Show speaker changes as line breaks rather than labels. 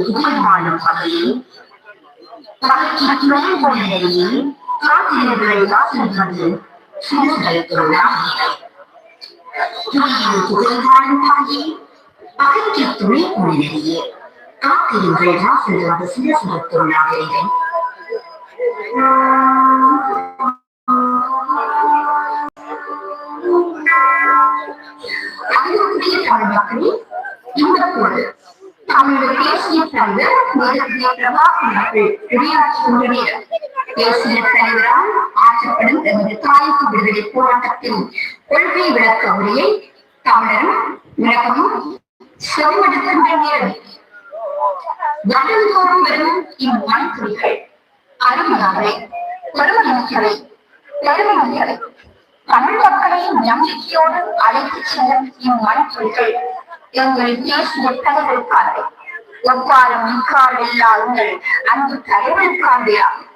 வாழும் வகையில் நிலையில் காத்திரர்களை வாசல் வந்து சிறுகளுக்குள்ளார் புகழ் வாழும் வகையில் அகற்றி துணை கொண்டிலேயே காத்திரங்கள் வாசல் வந்து சிறுகளுக்குள்ளாகிறேன். மக்களே இந்த போது தமிழ் தேசிய தலைவர் நேரடிய பிரபாகரர்கள் உரையாற்றும் நேரம் தேசிய தலைவரால் ஆற்றப்படும் எமது தாய்க்கு விடுதலை போராட்டத்தின் கொள்கை விளக்க உரையை தமிழரும் உலகமும் செவிமடுக்கின்ற நேரம் வருடந்தோறும் வரும் இம்மண்துளிகள் அருமையாளரை பெருமக்களை பெருமைகளை தமிழ் மக்களை நம்பிக்கையோடு அழைத்துச் செல்லும் இம்மண்துளிகள் எங்கள் தேசிய தலைவருக்கானவை. ஒவ்வாறு மிக்கால் எல்லா உங்கள் அன்பு தலைவருக்கானவையாகும்.